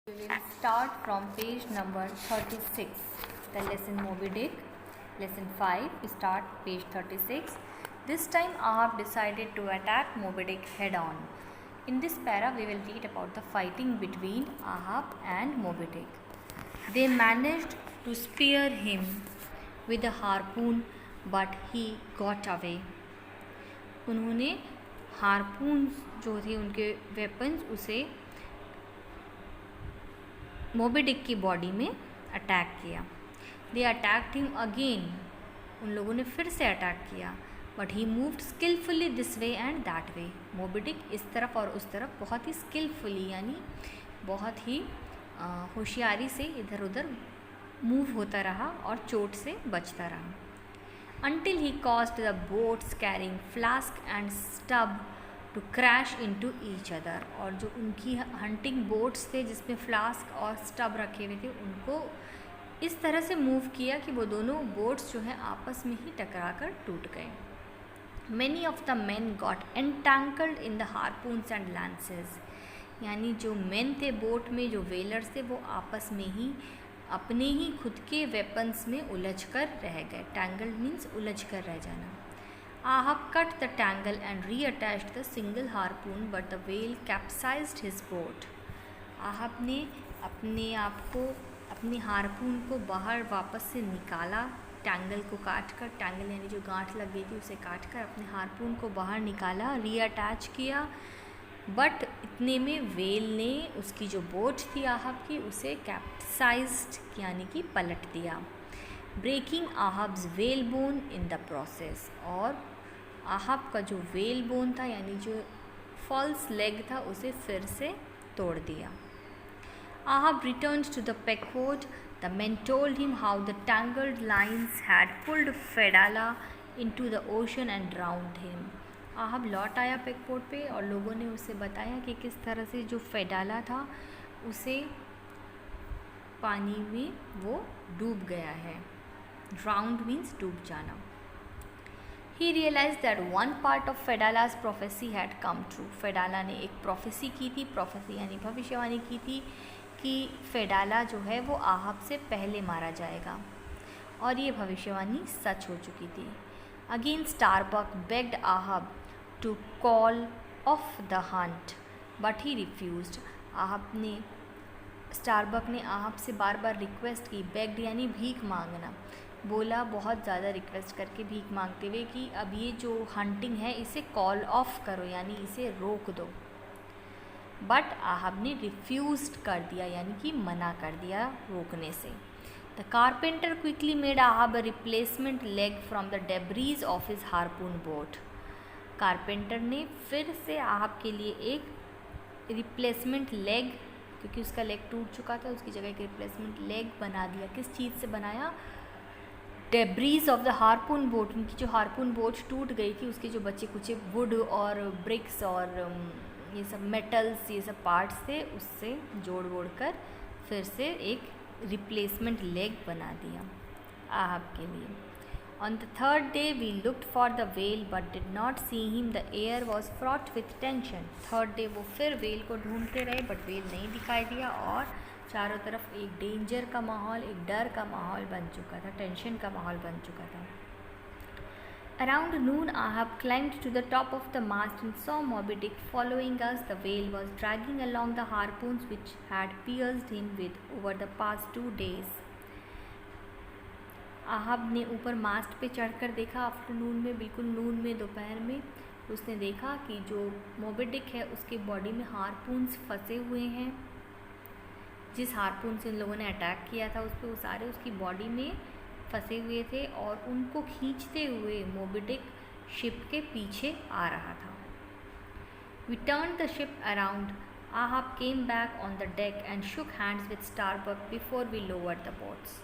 We will start from page number 36, the lesson Moby Dick. Lesson 5, we start page 36. This time Ahab decided to attack Moby Dick head on. In this para, we will read about the fighting between Ahab and Moby Dick. They managed to spear him with a harpoon, but he got away. उन्होंने हारपून जो थे उनके weapons उसे Moby Dick की body में attack किया. दे attacked him again. उन लोगों ने फिर से अटैक किया. But he moved skilfully this way and that way. Moby Dick इस तरफ और उस तरफ बहुत ही स्किलफुली यानी बहुत ही होशियारी से इधर उधर मूव होता रहा और चोट से बचता रहा. Until he caused the boats carrying flask and stub to crash into each other. और जो उनकी हंटिंग बोट्स थे जिसमें फ्लास्क और स्टब रखे हुए थे उनको इस तरह से मूव किया कि वो दोनों बोट्स जो हैं आपस में ही टकराकर टूट गए. Many of the men got entangled in the harpoons and lances. यानी जो मेन थे बोट में, जो वेलर्स थे, वो आपस में ही अपने ही खुद के वेपन्स में उलझ कर रह गए. टैंगल्ड मीन्स उलझ कर रह जाना. Ahab cut the tangle and reattached the single harpoon, but the whale capsized his boat. आहब ने अपने आप को अपनी हारपून को बाहर वापस से निकाला. टैंगल को काट कर, टैंगल यानी जो गांठ लग गई थी उसे काट कर अपने हारपून को बाहर निकाला, रीअटैच किया. बट इतने में वेल ने उसकी जो बोट थी आहब की उसे कैप्साइज्ड यानी कि पलट दिया. Breaking Ahab's whale bone in the process. और आहब का जो वेल बोन था यानी जो फॉल्स लेग था उसे फिर से तोड़ दिया. Ahab returned to the pequod. The men told him how the tangled lines had pulled Fedallah into the ocean and drowned him. आहब लौट आया पेकपोर्ट पे और लोगों ने उसे बताया कि किस तरह से जो फेडाला था उसे पानी में वो डूब गया है. ड्राउंड मीन्स डूब जाना. He realized that one part of Fedala's prophecy had come true. फेडाला ने एक प्रोफेसी की थी. प्रोफेसी यानी भविष्यवाणी की थी कि फेडाला जो है वो आहब से पहले मारा जाएगा. और ये भविष्यवाणी सच हो चुकी थी. Again Starbuck begged Ahab to call off the hunt, but he refused. Starbuck ने आहब से बार बार रिक्वेस्ट की. बेग्ड यानी भीख मांगना. बोला बहुत ज़्यादा रिक्वेस्ट करके, भीख मांगते हुए कि अब ये जो हंटिंग है इसे कॉल ऑफ करो यानी इसे रोक दो. बट आहब ने रिफ्यूज़ कर दिया यानी कि मना कर दिया रोकने से. The carpenter quickly made Ahab a replacement leg from the debris of his harpoon boat. Carpenter ने फिर से आहब के लिए एक रिप्लेसमेंट लेग, क्योंकि उसका लेग टूट चुका था, उसकी जगह एक रिप्लेसमेंट लेग बना दिया. किस चीज़ से बनाया? Debris of the हारपून boat. उनकी जो हारपून बोट टूट गई थी उसके जो बचे कुचे वुड और ब्रिक्स और ये सब मेटल्स, ये सब पार्ट्स थे, उससे जोड़ वोड़ कर फिर से एक रिप्लेसमेंट लेग बना दिया आहब के लिए. On the third day we looked for the whale but did not see him. The air was fraught with tension. Third day वो फिर वेल को ढूंढते रहे बट वेल नहीं दिखाई दिया और चारों तरफ एक डेंजर का माहौल, एक डर का माहौल बन चुका था, टेंशन का माहौल बन चुका था. Around noon Ahab climbed to the top of the mast and saw Moby Dick following us. The whale was dragging along the harpoons which had pierced him with over the past 2 days. आहब ने ऊपर मास्ट पे चढ़कर देखा afternoon में, बिल्कुल नून में, दोपहर में. उसने देखा कि जो मोबी डिक है उसके बॉडी में हारपून्स फंसे हुए हैं. जिस हारपून से इन लोगों ने अटैक किया था उस पर वो सारे उसकी बॉडी में फंसे हुए थे और उनको खींचते हुए मोबी डिक शिप के पीछे आ रहा था. We turn the ship around. Ahab came back on the deck and shook hands with Starbuck before we lowered the boats.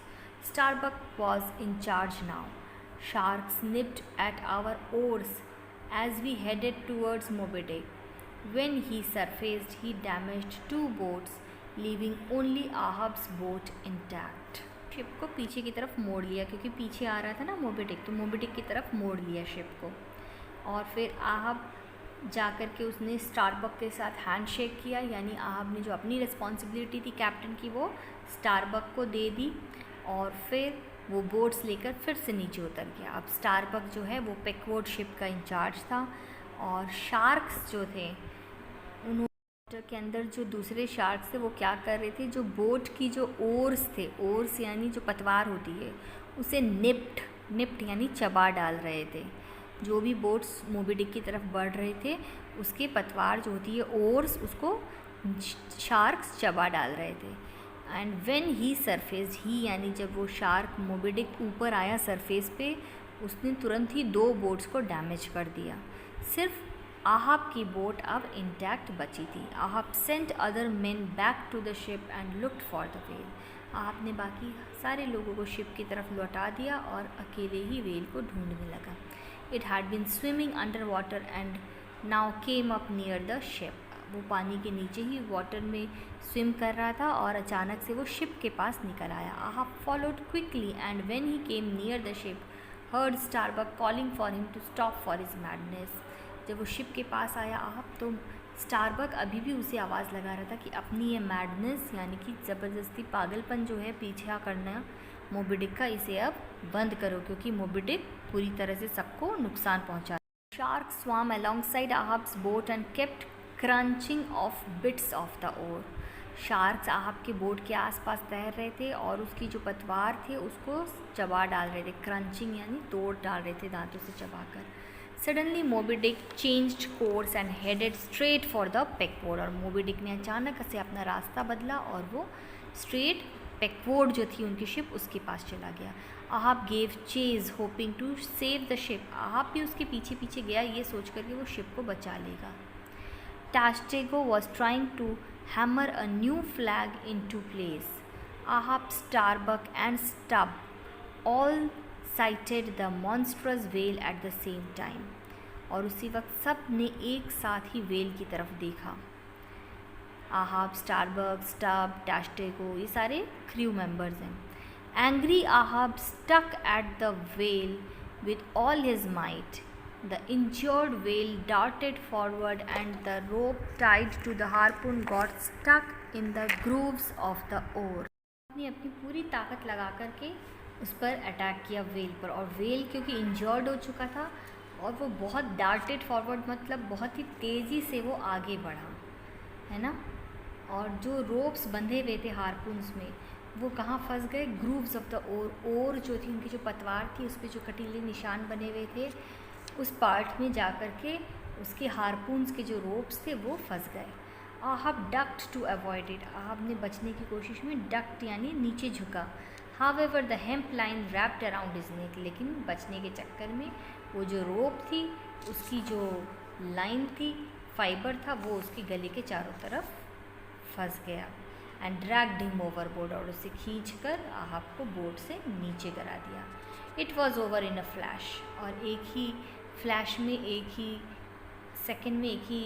Starbuck was in charge now. Sharks nipped at our oars as we headed towards Moby Dick. When he surfaced, he damaged 2 boats, leaving only Ahab's boat intact. Ship को पीछे की तरफ मोड़ लिया क्योंकि पीछे आ रहा था ना मोबी डिक, तो मोबी डिक की तरफ मोड़ लिया शिप को. और फिर आहब जाकर के उसने स्टारबक के साथ हैंडशेक किया, यानी आहब ने जो अपनी रिस्पॉन्सिबिलिटी थी कैप्टन की वो स्टारबक को दे दी और फिर वो बोट्स लेकर फिर से नीचे उतर गया। अब स्टारबक जो है वो पेकवुड शिप का इंचार्ज था और शार्क्स जो थे उन्होंने वाटर के अंदर जो दूसरे शार्क्स थे वो क्या कर रहे थे, जो बोट की जो ओर्स थे, ओर्स यानी जो पतवार होती है उसे निप्ट यानी चबा डाल रहे थे। जो भी बोट्स मोबी डिक की तरफ बढ़ रहे थे उसके पतवार जो होती है ओर्स उसको शार्क्स चबा डाल रहे थे। एंड व्हेन ही सरफेस, ही यानी जब वो शार्क मोबी डिक ऊपर आया सरफेस पे, उसने तुरंत ही 2 बोट्स को डैमेज कर दिया। सिर्फ आहब की बोट अब इंटैक्ट बची थी। Ahab sent other men back to the ship and looked for the whale. Ahab ने बाकी सारे लोगों को शिप की तरफ लौटा दिया और अकेले ही वेल को ढूंढने लगा। It had been swimming under water and now came up near the ship. वो पानी के नीचे ही वाटर में स्विम कर रहा था और अचानक से वो शिप के पास निकल आया। Ahab followed quickly and when he came near the ship heard Starbuck calling for him to stop for his madness. जब वो शिप के पास आया आहब तो स्टारबक अभी भी उसे आवाज़ लगा रहा था कि अपनी ये मैडनेस यानी कि ज़बरदस्ती पागलपन जो है पीछा करना मोबी डिक का, इसे अब बंद करो क्योंकि मोबी डिक पूरी तरह से सबको नुकसान पहुंचा। Shark swam alongside Ahab's boat and kept crunching off bits of the oar. Sharks Ahab के बोट के आसपास तैर रहे थे और उसकी जो पतवार थे उसको चबा डाल रहे थे। क्रंचिंग यानी तोड़ डाल रहे थे दांतों से चबाकर। Suddenly Moby Dick changed course and headed straight for the Pequod. और मोबी डिक ने अचानक से अपना रास्ता बदला और वो स्ट्रेट पेकवुड जो थी उनकी शिप उसके पास चला गया। Ahab gave chase hoping to save the ship. Ahab भी उसके पीछे पीछे गया ये सोच कर कि वो शिप को बचा लेगा। Tashtego was trying to hammer a new flag into place. Ahab, Starbuck and Stubb all sighted the monstrous whale at the same time। और उसी वक्त सब ने एक साथ ही वेल की तरफ देखा। आहब, स्टारबक, स्टब, टास्टेगो ये सारे क्रू मेंबर्स हैं। Angry Ahab stuck at the whale with all his might। The injured whale darted forward and the rope tied to the harpoon got stuck in the grooves of the oar। अपनी अपनी पूरी ताकत लगा करके उस पर attack किया well पर, और वेल क्योंकि इंजर्ड हो चुका था और वो बहुत डार्टेड फॉरवर्ड मतलब बहुत ही तेज़ी से वो आगे बढ़ा, है ना। और जो रोप्स बंधे हुए थे हारपून्स में वो कहाँ फंस गए, ग्रूव्स ऑफ द ओर। ओर जो थी उनकी जो पतवार थी उस पर जो कटीले निशान बने हुए थे उस पार्ट में जा कर के उसके हारपून्स के जो रोप्स थे वो फंस गए। आहब डक्ट टू अवॉइड इट। आहब ने बचने की कोशिश में डक्ट यानी नीचे झुका। However, the hemp line wrapped around his neck। लेकिन बचने के चक्कर में वो जो रोप थी उसकी जो लाइन थी, फाइबर था, वो उसके गले के चारों तरफ फंस गया। And dragged him overboard. और उसे खींच कर आहब को बोट से नीचे गिरा दिया। It was over in a flash. और एक ही फ्लैश में, एक ही सेकेंड में, एक ही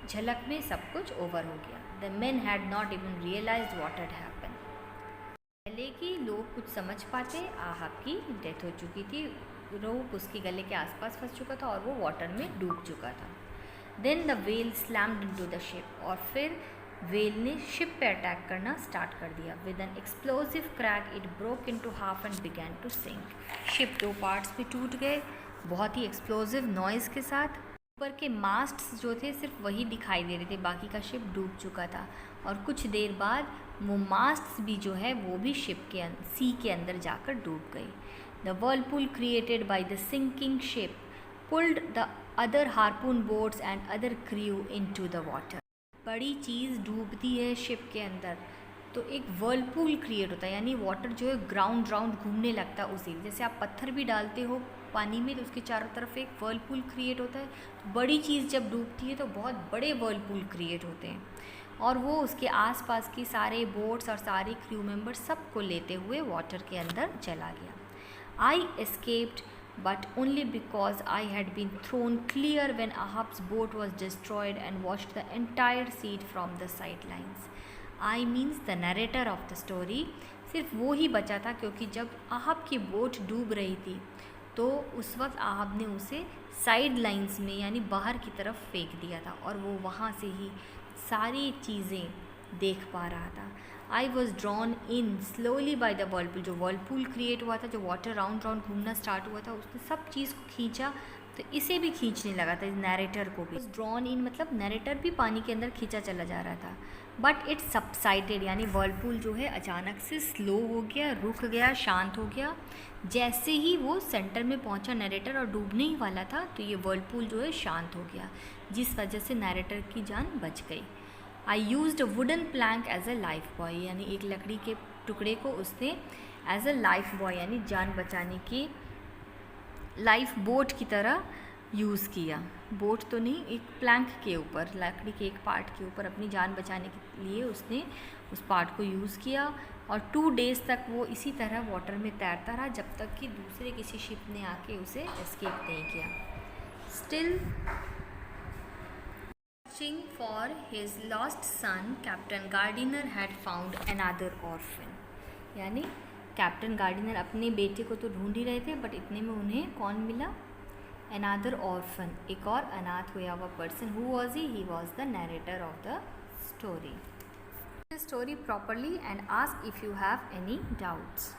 झलक में सब कुछ ओवर हो गया। The men had not even realised what had happened. पहले कि लोग कुछ समझ पाते, आहब की डेथ हो चुकी थी, रोप उसके गले के आसपास फंस चुका था और वो वाटर में डूब चुका था। Then the whale slammed into the ship. और फिर वेल ने शिप पे अटैक करना स्टार्ट कर दिया। With an explosive crack it broke into half and began to sink. Ship 2 parts में टूट गए बहुत ही एक्सप्लोसिव नॉइज़ के साथ। ऊपर के मास्ट्स जो थे सिर्फ वही दिखाई दे रहे थे, बाकी का शिप डूब चुका था। और कुछ देर बाद वो मास्ट्स भी जो है वो भी शिप के सी के अंदर जाकर डूब गई। The whirlpool created by the sinking ship pulled the other harpoon boats and other crew into the water. बड़ी चीज़ डूबती है शिप के अंदर तो एक वर्लपूल क्रिएट होता है, यानी वाटर जो है ग्राउंड राउंड घूमने लगता है उसी। जैसे आप पत्थर भी डालते हो पानी में तो उसके चारों तरफ एक वर्लपूल क्रिएट होता है। तो बड़ी चीज़ जब डूबती है तो बहुत बड़े वर्लपूल क्रिएट होते हैं और वो उसके आसपास की सारे बोट्स और सारे क्रू मेंबर सबको लेते हुए वाटर के अंदर चला गया। आई escaped but only because I had been thrown clear when Ahab's boat was destroyed and watched the entire scene from the sidelines। I means the narrator of the story। सिर्फ वो ही बचा था क्योंकि जब आहब की बोट डूब रही थी तो उस वक्त आहब ने उसे साइड लाइंस में यानी बाहर की तरफ फेंक दिया था और वो वहाँ से ही सारी चीज़ें देख पा रहा था। I was drawn in slowly by the Whirlpool, जो वर्लपूल क्रिएट हुआ था, जो वाटर राउंड राउंड घूमना स्टार्ट हुआ था, उसने सब चीज़ को खींचा, तो इसे भी खींचने लगा था, इस नैरेटर को भी। ड्रॉन इन मतलब नैरेटर भी पानी के अंदर खींचा चला जा रहा था। बट इट सबसाइडेड, यानी वर्लपूल जो है अचानक से स्लो हो गया, रुक गया, शांत हो गया। जैसे ही वो सेंटर में पहुंचा नैरेटर और डूबने ही वाला था, तो ये वर्लपूल जो है शांत हो गया, जिस वजह से नैरेटर की जान बच गई। I used a wooden plank as a life buoy, यानी एक लकड़ी के टुकड़े को उसने एज अ लाइफ बॉय यानी जान बचाने की लाइफ बोट की तरह यूज़ किया। बोट तो नहीं, एक प्लैंक के ऊपर, लकड़ी के एक पार्ट के ऊपर अपनी जान बचाने के लिए उसने उस पार्ट को यूज़ किया। और 2 डेज़ तक वो इसी तरह वाटर में तैरता रहा, जब तक कि दूसरे किसी शिप ने आके उसे एस्केप नहीं किया। Still searching for his lost son, Captain Gardiner had found another orphan, यानी कैप्टन गार्डिनर अपने बेटे को तो ढूंढ ही रहे थे, बट इतने में उन्हें कौन मिला? अनादर ऑर्फन, एक और अनाथ हुआ हुआ person. Who was he? He was the narrator of the story. Story properly and ask if you have any doubts.